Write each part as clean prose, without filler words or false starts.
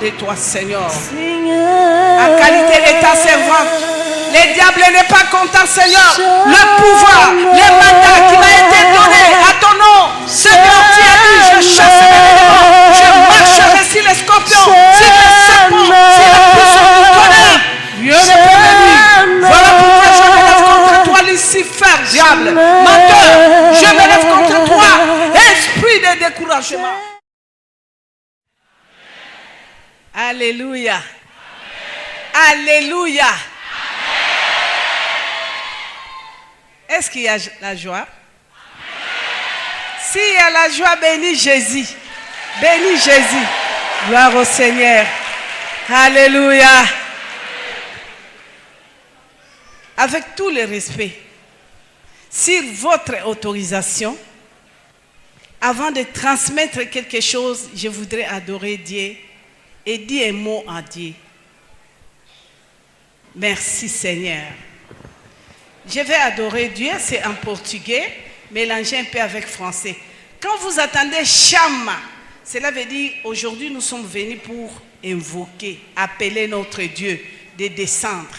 de toi, Seigneur. En qualité de ta servante, le diable n'est pas content, Seigneur. Le pouvoir, le mandat qui m'a été donné à ton nom, Seigneur, tu as dit, je chasse les démons, je marcherai sur les scorpions, sur les serpents, sur la puissance du tonnerre. Dieu ne peut venir. Voilà pourquoi je me lève contre toi, Lucifer, diable, menteur. Je me lève contre toi, esprit de découragement. Alléluia. Alléluia. Est-ce qu'il y a la joie? S'il y a la joie, bénis Jésus. Bénis Jésus. Gloire au Seigneur. Alléluia. Avec tout le respect, sur votre autorisation, avant de transmettre quelque chose, je voudrais adorer Dieu et dire un mot à Dieu. Merci Seigneur. Je vais adorer Dieu, c'est en portugais, mélangé un peu avec français. Quand vous attendez Shama, cela veut dire aujourd'hui nous sommes venus pour invoquer, appeler notre Dieu de descendre.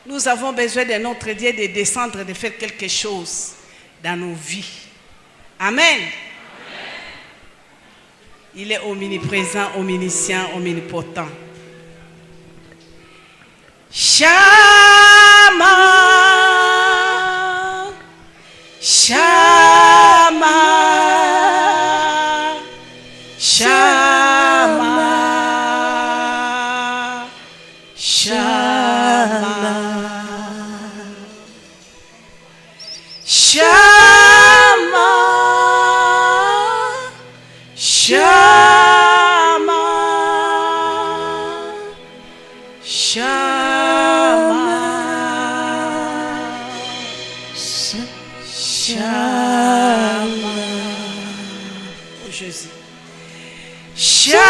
Nous avons besoin de notre Dieu de descendre, de faire quelque chose dans nos vies. Amen. Il est omniprésent, omniscient, omnipotent. Shama, Shama, Shama, Shama, Shama, Shama, Shama, Shama. Oh Jésus. Shama,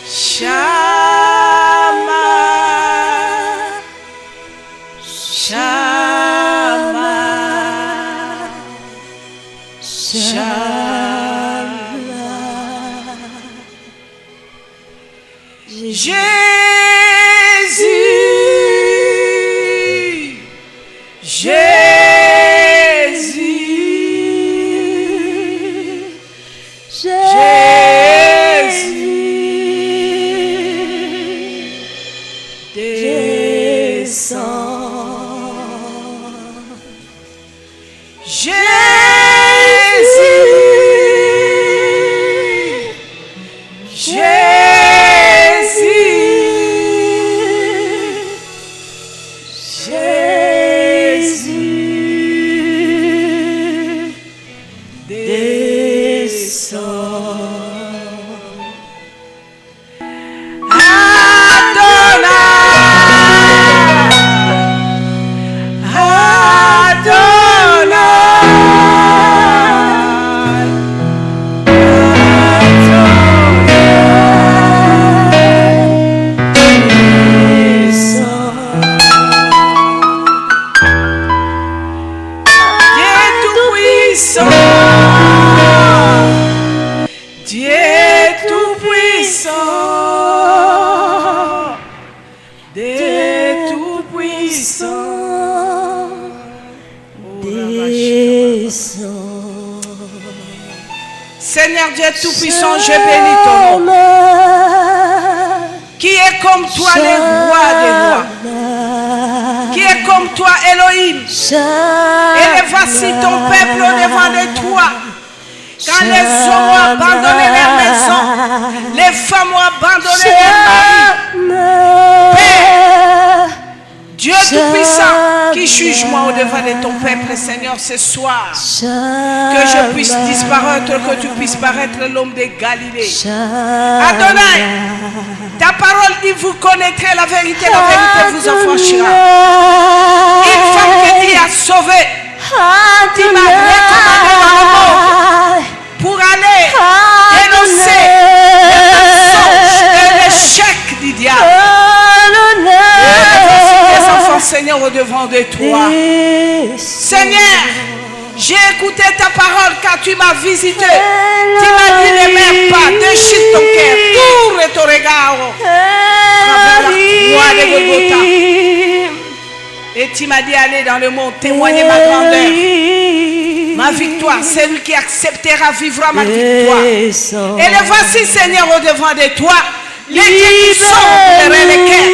Shama, Shama, Shama. Jésus, Jésus, Jésus, descends. Seigneur Dieu Tout-Puissant, je bénis ton nom. Qui est comme toi, le roi des rois? Qui est comme toi, Elohim? Et voici ton peuple au-devant de toi. Quand les hommes ont abandonné leur maison, les femmes ont abandonné leur mari. Père, Dieu Tout-Puissant, qui juge-moi au-devant de ton peuple, Seigneur, ce soir. Que je puisse disparaître, que tu puisses paraître l'homme de Galilée. Adonai, ta parole dit, vous connaîtrez la vérité vous affranchira. Une femme que tu as sauvée, tu m'as recommandé dans le monde pour aller dénoncer les mensonges et l'échec du diable. Seigneur, au devant de toi. Seigneur, J'ai écouté ta parole car tu m'as visité. Tu m'as dit ne meurs pas, déchire ton cœur, tourne ton regard vers la croix de Golgotha. Et tu m'as dit aller dans le monde témoigner ma grandeur, ma victoire. Celui qui acceptera vivra ma victoire. Et le voici, Seigneur, au devant de toi. Les dieux qui sont derrière les cœurs.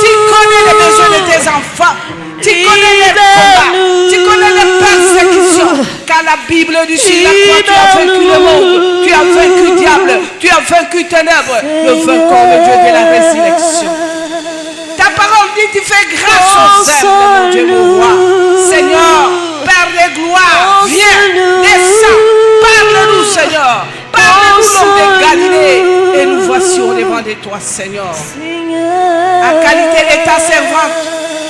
Tu connais les besoins de tes enfants. Tu connais les combats. Tu connais les persécutions. Car la Bible dit sur la croix, tu as vaincu le monde. Tu as vaincu le diable. Tu as vaincu ténèbres. Le vainqueur, le Dieu de la résurrection. Ta parole dit, tu fais grâce aux œuvres de mon Dieu, mon roi. Seigneur, Père de gloire, viens, descends. Parle-nous, Seigneur. Parle-nous, l'homme de Galilée. Et nous voici au devant de toi, Seigneur. En qualité de ta servante,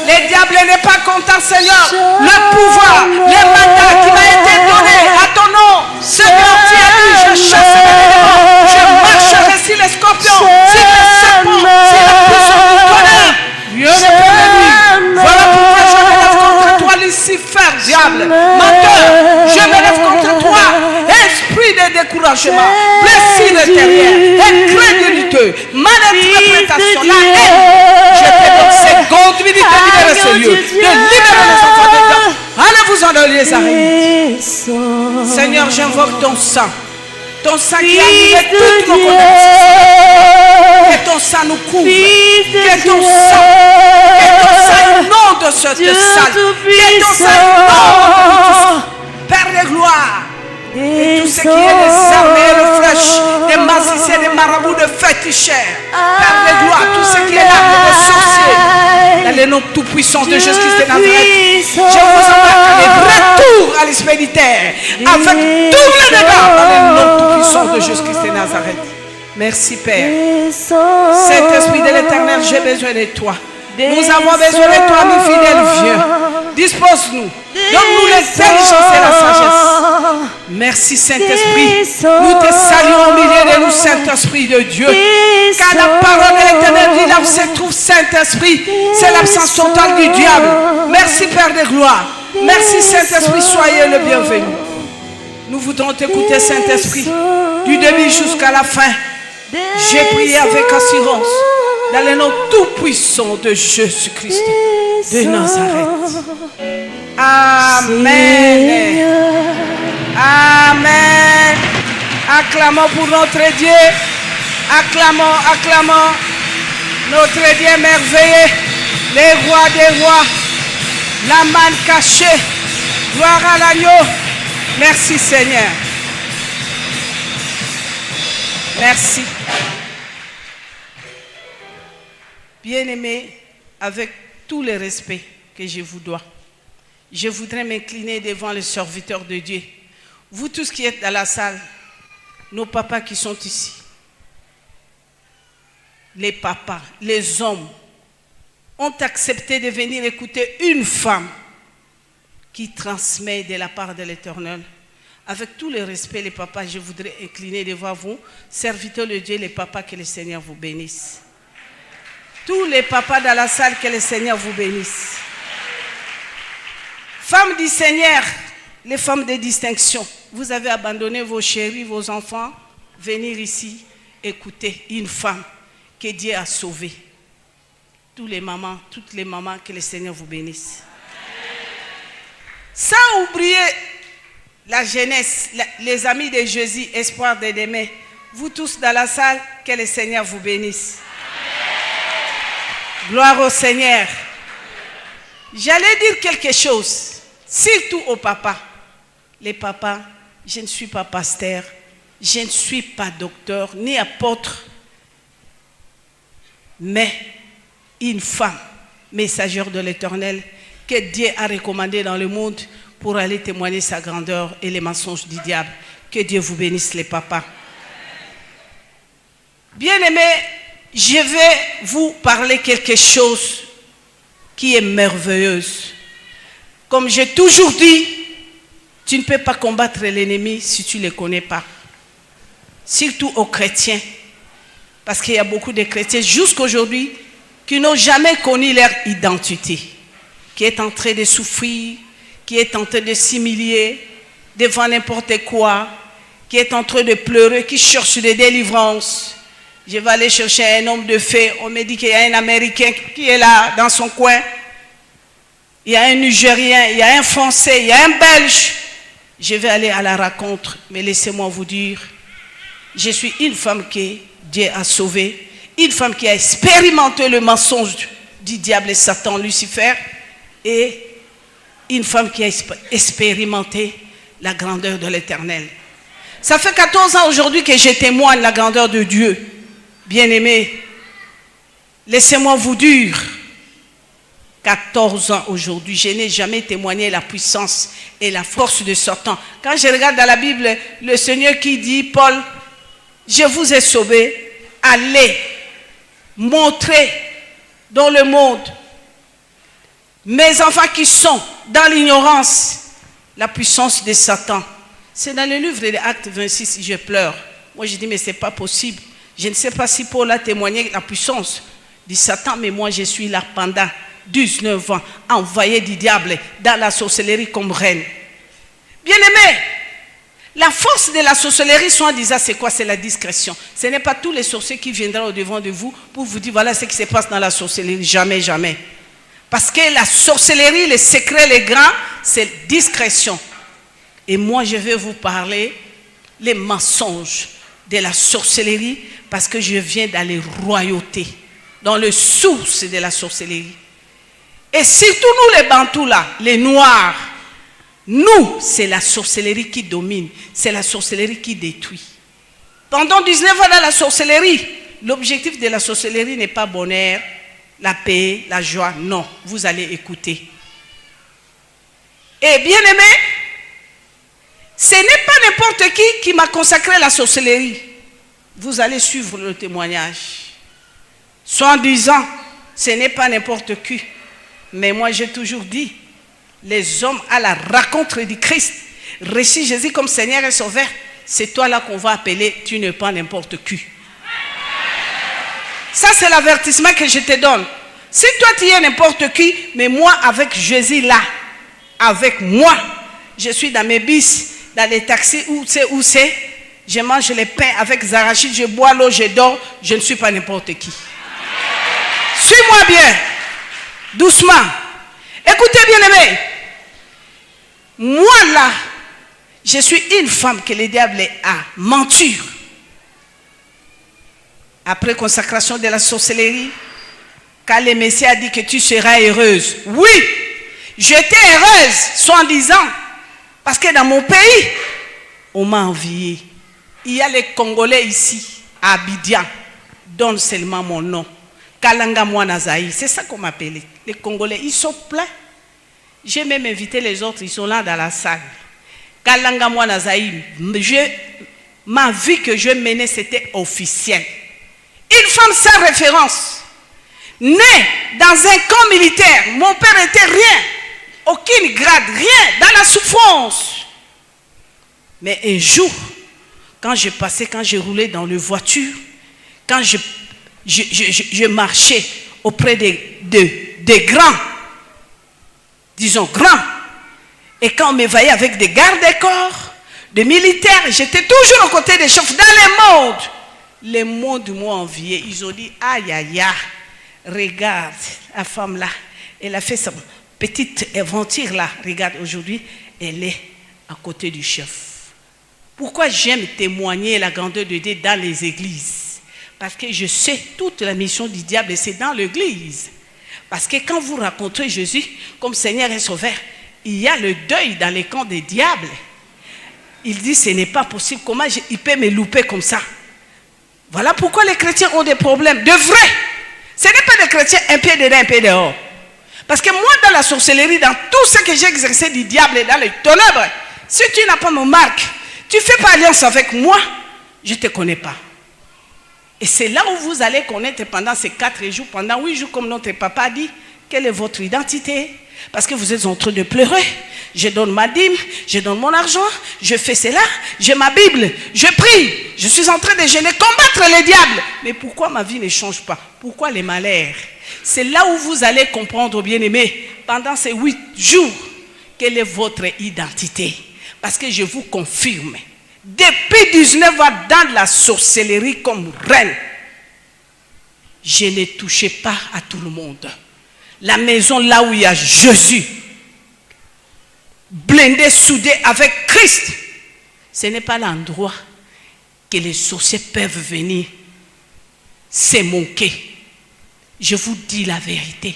le diable n'est pas content, Seigneur. Le pouvoir, le mandat qui m'a été donné à ton nom, Seigneur, tu as dit, je chasserai les démons, je marcherai sur les scorpions, sur les serpents, sur la puissance du tonnerre. Rien ne peut me nuire. Voilà pourquoi je me lève contre toi, Lucifer, diable, menteur. Je me lève contre toi, esprit de découragement, blessure intérieure, incrédulité, malinterprétation, la haine. Je te donne seconde minute de libérer ce lieu, de libérer les enfants de Dieu. Allez-vous-en dans les arènes. Seigneur, j'invoque ton sang. Ton sang qui a annulé toutes nos connaissances. Que ton sang nous couvre. Que ton sang inonde cette salle. Que ton sang inonde. Père de gloire. Et tout ce qui est des armées, de flèches, des magiciens, des marabouts, de féticheurs. Père de gloire, tout ce qui est l'arme de sorciers. Dans le nom tout-puissant de Jésus-Christ de Nazareth, je vous embarque les retours à l'esprit militaire avec tous les dégâts dans le nom tout-puissant de Jésus-Christ de Nazareth. Merci Père. Saint-Esprit de l'Éternel, j'ai besoin de toi. Nous avons besoin de toi, mes fidèles vieux. Dispose-nous. Donne-nous l'intelligence et la sagesse. Merci Saint-Esprit. Nous te saluons au milieu de nous, Saint-Esprit de Dieu. Car la parole de l'Éternel dit là où se trouve Saint-Esprit, c'est l'absence totale du diable. Merci Père de gloire. Merci Saint-Esprit, soyez le bienvenu. Nous voudrons t'écouter Saint-Esprit du début jusqu'à la fin. J'ai prié avec assurance dans le nom tout-puissant de Jésus-Christ de Nazareth. Amen. Amen. Acclamons pour notre Dieu. Acclamons, acclamons notre Dieu merveilleux, les rois des rois, la manne cachée. Gloire à l'agneau. Merci Seigneur. Merci. Bien-aimés, avec tout le respect que je vous dois, je voudrais m'incliner devant les serviteurs de Dieu. Vous tous qui êtes dans la salle, nos papas qui sont ici, les papas, les hommes, ont accepté de venir écouter une femme qui transmet de la part de l'Éternel. Avec tout le respect, les papas, je voudrais incliner devant vous, serviteurs de Dieu, les papas, que le Seigneur vous bénisse. Tous les papas dans la salle, que le Seigneur vous bénisse. Femmes du Seigneur, les femmes de distinction, vous avez abandonné vos chéris, vos enfants, venir ici écouter une femme que Dieu a sauvée. Toutes les mamans, que le Seigneur vous bénisse. Sans oublier la jeunesse, les amis de Jésus, espoir de demain, vous tous dans la salle, que le Seigneur vous bénisse. Gloire au Seigneur. J'allais dire quelque chose, surtout aux papas. Les papas, je ne suis pas pasteur, je ne suis pas docteur, ni apôtre, mais une femme, messagère de l'Éternel, que Dieu a recommandé dans le monde pour aller témoigner sa grandeur et les mensonges du diable. Que Dieu vous bénisse les papas. Bien-aimés, je vais vous parler quelque chose qui est merveilleuse. Comme j'ai toujours dit, tu ne peux pas combattre l'ennemi si tu ne le connais pas. Surtout aux chrétiens. Parce qu'il y a beaucoup de chrétiens jusqu'à aujourd'hui qui n'ont jamais connu leur identité. Qui est en train de souffrir, qui est en train de s'humilier, devant n'importe quoi, qui est en train de pleurer, qui cherche des délivrances. Je vais aller chercher un homme de fait. On me dit qu'il y a un Américain qui est là, dans son coin. Il y a un Nigérien, il y a un Français, il y a un Belge. Je vais aller à la rencontre. Mais laissez-moi vous dire, je suis une femme que Dieu a sauvée. Une femme qui a expérimenté le mensonge du diable et Satan, Lucifer. Et une femme qui a expérimenté la grandeur de l'Éternel. Ça fait 14 ans aujourd'hui que je témoigne la grandeur de Dieu. Bien-aimés, laissez-moi vous dire, 14 ans aujourd'hui, je n'ai jamais témoigné la puissance et la force de Satan. Quand je regarde dans la Bible, le Seigneur qui dit, Paul, je vous ai sauvé, allez montrer dans le monde mes enfants qui sont dans l'ignorance, la puissance de Satan. C'est dans le livre des Actes 26, je pleure. Moi je dis, mais ce n'est pas possible. Je ne sais pas si Paul a témoigné la puissance de Satan, mais moi je suis là pendant 19 ans, envoyé du diable dans la sorcellerie comme reine. Bien-aimés, la force de la sorcellerie, soi-disant, c'est quoi? C'est la discrétion. Ce n'est pas tous les sorciers qui viendront au-devant de vous pour vous dire, voilà ce qui se passe dans la sorcellerie. Jamais, jamais. Parce que la sorcellerie, les secrets, les grands, c'est discrétion. Et moi, je vais vous parler les mensonges de la sorcellerie parce que je viens dans les royautés, dans le source de la sorcellerie. Et surtout nous les Bantous là, les Noirs, nous, c'est la sorcellerie qui domine, c'est la sorcellerie qui détruit. Pendant 19 ans dans la sorcellerie, l'objectif de la sorcellerie n'est pas bonheur, la paix, la joie, non, vous allez écouter. Et bien aimé, ce n'est pas n'importe qui m'a consacré la sorcellerie. Vous allez suivre le témoignage. Soit en disant, ce n'est pas n'importe qui. Mais moi j'ai toujours dit, les hommes à la rencontre du Christ, reçu Jésus comme Seigneur et Sauveur, c'est toi là qu'on va appeler, tu n'es pas n'importe qui. Ça c'est l'avertissement que je te donne. Si toi tu es n'importe qui, mais moi avec Jésus là, avec moi, je suis dans mes bis, dans les taxis, où c'est, je mange les pains avec Zarachid, je bois l'eau, je dors, je ne suis pas n'importe qui. Suis-moi bien, doucement. Écoutez bien aimé, moi là, je suis une femme que le diable a menti. Après consacration de la sorcellerie, quand le Messie a dit que tu seras heureuse, oui, j'étais heureuse, soi-disant, parce que dans mon pays, on m'a envié. Il y a les Congolais ici, à Abidjan, donne seulement mon nom. Kalanga Mouanazaï, c'est ça qu'on m'appelait. Les Congolais, ils sont pleins. J'ai même invité les autres, ils sont là dans la salle. Kalanga Mouanazaï, ma vie que je menais, c'était officiel. Une femme sans référence, née dans un camp militaire, mon père était rien, aucune grade, rien, dans la souffrance. Mais un jour, quand je passais, quand je roulais dans la voiture, quand je marchais auprès des grands, disons grands, et quand on me voyait avec des gardes-corps, des militaires, j'étais toujours aux côtés des chefs dans le monde. Les mondes m'ont envié. Ils ont dit, aïe, aïe, aïe, regarde, la femme là, elle a fait sa petite aventure là. Regarde, aujourd'hui, elle est à côté du chef. Pourquoi j'aime témoigner la grandeur de Dieu dans les églises? Parce que je sais toute la mission du diable, c'est dans l'église. Parce que quand vous rencontrez Jésus comme Seigneur et Sauveur, il y a le deuil dans les camps des diables. Il dit, ce n'est pas possible. Comment il peut me louper comme ça? Voilà pourquoi les chrétiens ont des problèmes. De vrai. Ce n'est pas des chrétiens un pied dedans, un pied dehors. Parce que moi, dans la sorcellerie, dans tout ce que j'ai exercé du diable et dans les ténèbres, si tu n'as pas mon marque, tu ne fais pas alliance avec moi, je ne te connais pas. Et c'est là où vous allez connaître pendant ces 4 jours, pendant 8 jours, comme notre papa dit, quelle est votre identité. Parce que vous êtes en train de pleurer. Je donne ma dîme, je donne mon argent, je fais cela, j'ai ma Bible, je prie, je suis en train de jeûner, combattre les diables. Mais pourquoi ma vie ne change pas? Pourquoi les malheurs? C'est là où vous allez comprendre, bien-aimés, pendant ces 8 jours, quelle est votre identité. Parce que je vous confirme, depuis 19 ans dans la sorcellerie comme reine, je ne touchais pas à tout le monde. La maison là où il y a Jésus, blindé, soudé avec Christ, ce n'est pas l'endroit que les sorciers peuvent venir se moquer. Je vous dis la vérité.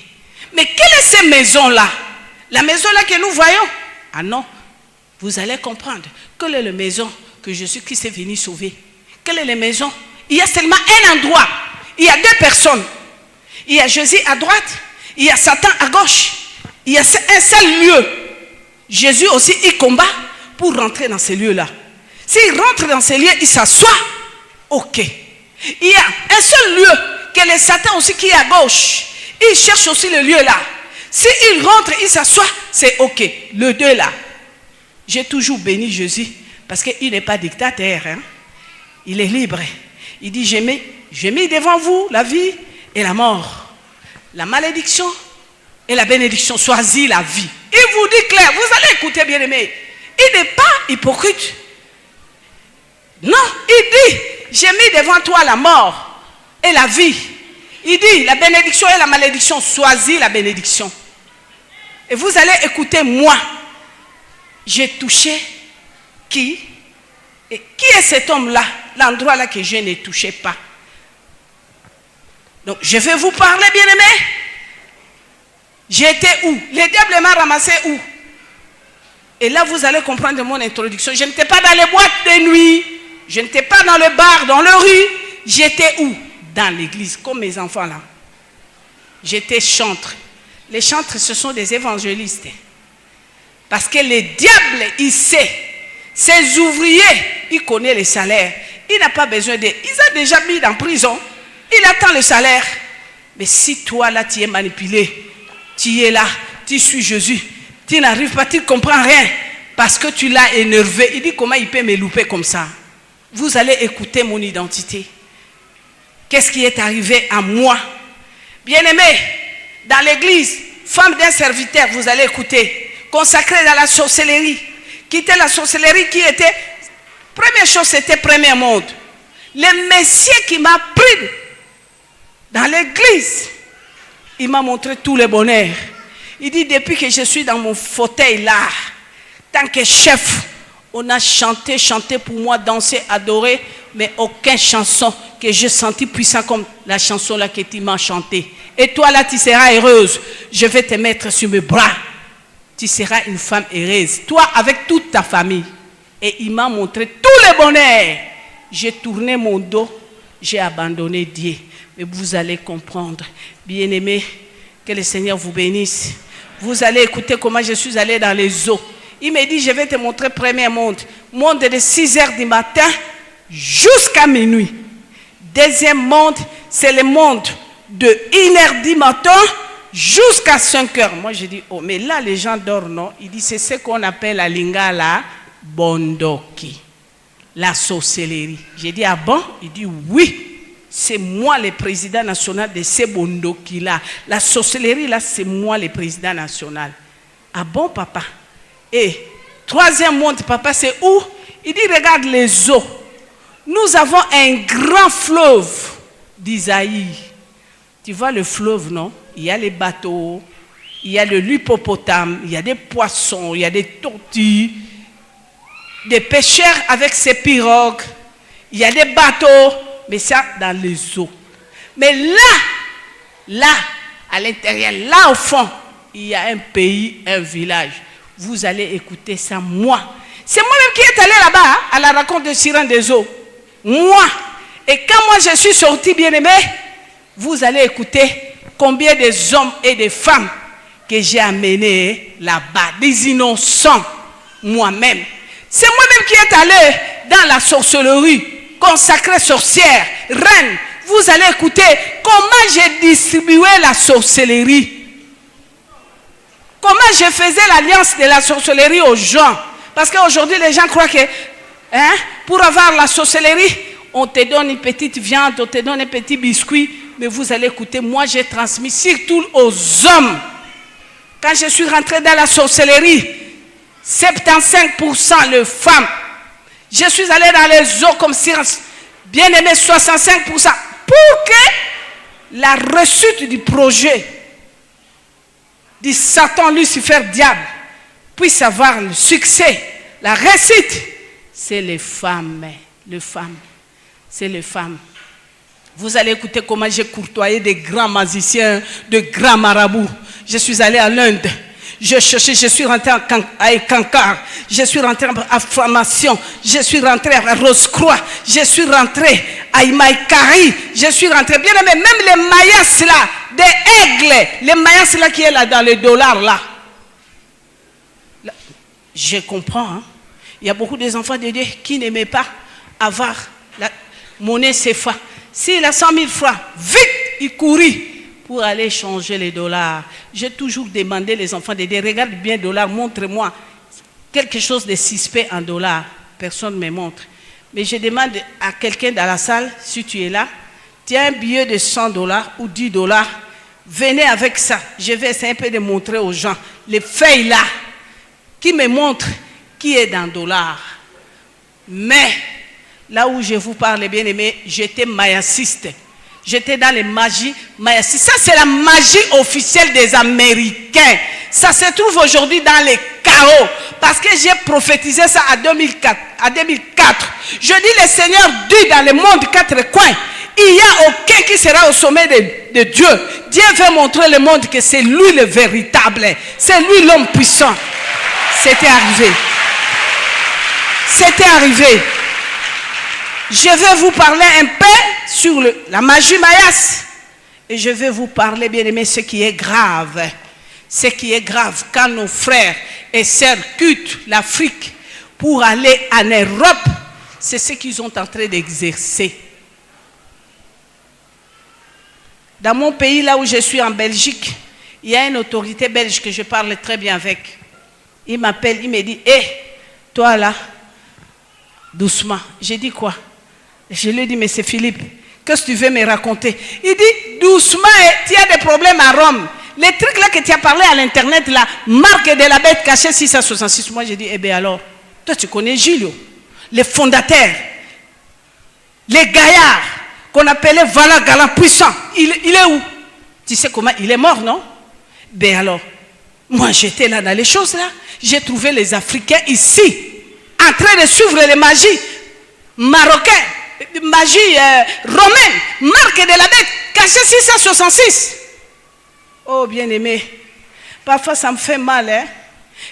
Mais quelle est cette maison-là? La maison-là que nous voyons? Ah non, vous allez comprendre. Quelle est la maison que Jésus-Christ est venu sauver? Quelle est la maison? Il y a seulement un endroit. Il y a deux personnes. Il y a Jésus à droite, il y a Satan à gauche. Il y a un seul lieu. Jésus aussi, il combat pour rentrer dans ces lieux-là. S'il rentre dans ces lieux, il s'assoit. Ok. Il y a un seul lieu que le Satan aussi qui est à gauche. Il cherche aussi le lieu là. S'il rentre, il s'assoit, c'est ok. Le deux là. J'ai toujours béni Jésus parce qu'il n'est pas dictateur. Hein? Il est libre. Il dit, j'ai mis devant vous la vie et la mort. La malédiction et la bénédiction. Choisis la vie. Il vous dit clair. Vous allez écouter, bien aimé. Il n'est pas hypocrite. Non, il dit, j'ai mis devant toi la mort et la vie. Il dit, la bénédiction et la malédiction, choisis la bénédiction. Et vous allez écouter moi. J'ai touché qui? Et qui est cet homme-là? L'endroit là que je ne touchais pas. Donc, je vais vous parler, bien-aimé. J'étais où? Le diable m'a ramassé où? Et là, vous allez comprendre mon introduction. Je n'étais pas dans les boîtes de nuit. Je n'étais pas dans le bar, dans le rue. J'étais où? Dans l'église, comme mes enfants là. J'étais chantre. Les chantres, ce sont des évangélistes. Parce que le diable, il sait. Ses ouvriers, il connaît les salaires. Il n'a pas besoin de... Il a déjà mis en prison. Il attend le salaire. Mais si toi là, tu es manipulé, tu es là, tu suis Jésus, tu n'arrives pas, tu ne comprends rien. Parce que tu l'as énervé. Il dit comment il peut me louper comme ça. Vous allez écouter mon identité. Qu'est-ce qui est arrivé à moi? Bien-aimé, dans l'église, femme d'un serviteur, vous allez écouter, consacrée dans la sorcellerie, quitter la sorcellerie qui était, première chose, c'était premier monde. Le Messie qui m'a pris dans l'église, il m'a montré tout le bonheur. Il dit, depuis que je suis dans mon fauteuil là, tant que chef, on a chanté pour moi, dansé, adoré, mais aucune chanson que j'ai senti puissant comme la chanson là que tu m'as chantée. Et toi là, tu seras heureuse. Je vais te mettre sur mes bras. Tu seras une femme heureuse. Toi avec toute ta famille. Et il m'a montré tout le bonheur. J'ai tourné mon dos. J'ai abandonné Dieu. Mais vous allez comprendre. Bien-aimés, que le Seigneur vous bénisse. Vous allez écouter comment je suis allé dans les eaux. Il m'a dit, je vais te montrer premier monde. Monde de 6 heures du matin jusqu'à minuit. Deuxième monde, c'est le monde de 1 heure du matin jusqu'à 5 heures. Moi, j'ai dit, oh, mais là, les gens dorment, non? Il dit, c'est ce qu'on appelle la lingala bondoki, la sorcellerie. J'ai dit, ah bon? Il dit, oui, c'est moi le président national de ces bondoki-là. La sorcellerie, là, c'est moi le président national. Ah bon, papa? Et troisième monde, papa, c'est où? Il dit, regarde les eaux. Nous avons un grand fleuve d'Isaïe. Tu vois le fleuve, non? Il y a les bateaux, il y a de l'hippopotame, il y a des poissons, il y a des tortues, des pêcheurs avec ses pirogues, il y a des bateaux, mais ça dans les eaux. Mais là, à l'intérieur, là au fond, il y a un pays, un village. Vous allez écouter ça, moi. C'est moi-même qui est allé là-bas, hein, à la rencontre de Sirène des eaux. Moi. Et quand moi je suis sorti, bien-aimé, vous allez écouter combien des hommes et des femmes que j'ai amenés là-bas, des innocents, moi-même. C'est moi-même qui est allé dans la sorcellerie, consacrée sorcière, reine. Vous allez écouter comment j'ai distribué la sorcellerie. Comment je faisais l'alliance de la sorcellerie aux gens. Parce qu'aujourd'hui, les gens croient que pour avoir la sorcellerie, on te donne une petite viande, on te donne un petit biscuit. Mais vous allez écouter, moi j'ai transmis surtout aux hommes. Quand je suis rentré dans la sorcellerie, 75% de femmes. Je suis allé dans les eaux comme science. Bien aimé, 65%. Pour que la réussite du projet du Satan, Lucifer, diable, puisse avoir le succès, la réussite, c'est les femmes. C'est les femmes. Vous allez écouter comment j'ai courtoyé des grands magiciens, de grands marabouts. Je suis allé à l'Inde. Je cherchais, je suis rentré à Kankar, je suis rentré à Formation, je suis rentré à Rose-Croix, je suis rentré à Imaïkari, je suis rentré, bien aimé, même les Mayas là, des aigles, les Mayas là qui est là dans les dollars là. Je comprends, hein? Il y a beaucoup des enfants de Dieu qui n'aimaient pas avoir la monnaie CFA. S'il a 100 000 francs, vite, il courit pour aller changer les dollars. J'ai toujours demandé les enfants de dire, regarde bien dollars, montre-moi quelque chose de suspect en dollars. Personne ne me montre. Mais je demande à quelqu'un dans la salle, si tu es là, tu as un billet de 100 dollars ou 10 dollars, venez avec ça. Je vais essayer un peu de montrer aux gens les feuilles là, qui me montrent qui est dans dollars. Mais, là où je vous parle, bien aimé, j'étais mayaciste. J'étais dans les magies mayasistes. Ça, c'est la magie officielle des Américains. Ça se trouve aujourd'hui dans les chaos. Parce que j'ai prophétisé ça en 2004. Je dis, le Seigneur dit dans le monde quatre coins, il n'y a aucun qui sera au sommet de Dieu. Dieu veut montrer le monde que c'est lui le véritable. C'est lui l'homme puissant. C'était arrivé. C'était arrivé. Je vais vous parler un peu sur la magie mayas. Et je vais vous parler, bien aimé, ce qui est grave. Ce qui est grave, quand nos frères et sœurs quittent l'Afrique pour aller en Europe, c'est ce qu'ils sont en train d'exercer. Dans mon pays, là où je suis en Belgique, il y a une autorité belge que je parle très bien avec. Il m'appelle, il me dit, hé, toi là, doucement. J'ai dit quoi? Je lui ai dit, mais c'est Philippe, qu'est-ce que tu veux me raconter? Il dit, doucement, tu as des problèmes à Rome. Les trucs là que tu as parlé à l'internet, là, marque de la bête cachée 666. Moi, j'ai dit, eh bien alors, toi tu connais Gilles, les fondateurs, les gaillards qu'on appelait Vala Galant puissant. Il est où? Tu sais comment? Il est mort, non? Ben alors, moi j'étais là dans les choses là. J'ai trouvé les Africains ici, en train de suivre les magies marocaines. Magie romaine, marque de la bête, cachée 666. Oh bien-aimé, parfois ça me fait mal. Hein?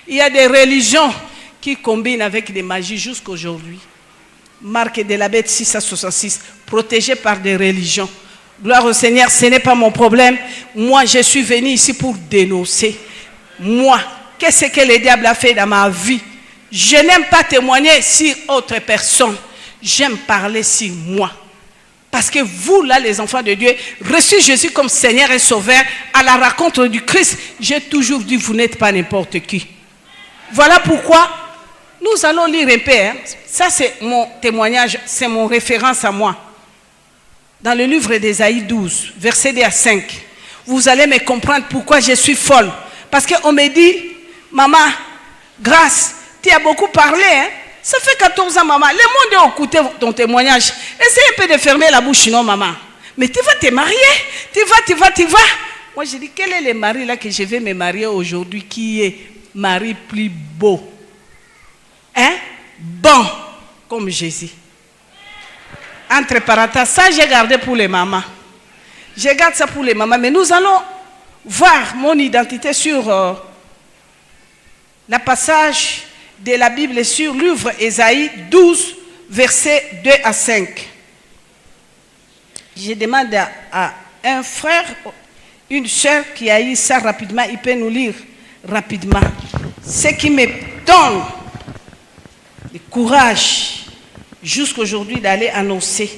Il y a des religions qui combinent avec des magies jusqu'aujourd'hui. Marque de la bête 666, protégée par des religions. Gloire au Seigneur, ce n'est pas mon problème. Moi, je suis venu ici pour dénoncer. Moi, qu'est-ce que le diable a fait dans ma vie? Je n'aime pas témoigner sur autre personne. J'aime parler sur moi. Parce que vous, là, les enfants de Dieu, reçu Jésus comme Seigneur et Sauveur à la rencontre du Christ, j'ai toujours dit, vous n'êtes pas n'importe qui. Voilà pourquoi nous allons lire un peu. Hein. Ça, c'est mon témoignage, c'est mon référence à moi. Dans le livre d'Ésaïe 12, verset 2 à 5, vous allez me comprendre pourquoi je suis folle. Parce qu'on me dit, maman, grâce, tu as beaucoup parlé, hein? Ça fait 14 ans, maman. Le monde a écouté ton témoignage. Essaye un peu de fermer la bouche, non, maman. Mais tu vas te marier. Tu vas. Moi, je dis, quel est le mari là que je vais me marier aujourd'hui qui est mari plus beau? Hein? Bon, comme Jésus. Entre parenthèses, ça j'ai gardé pour les mamans. Je garde ça pour les mamans. Mais nous allons voir mon identité sur la passage de la Bible sur le livre Ésaïe 12, versets 2 à 5. Je demande à un frère, une soeur qui a eu ça rapidement, il peut nous lire rapidement. Ce qui me donne le courage jusqu'aujourd'hui d'aller annoncer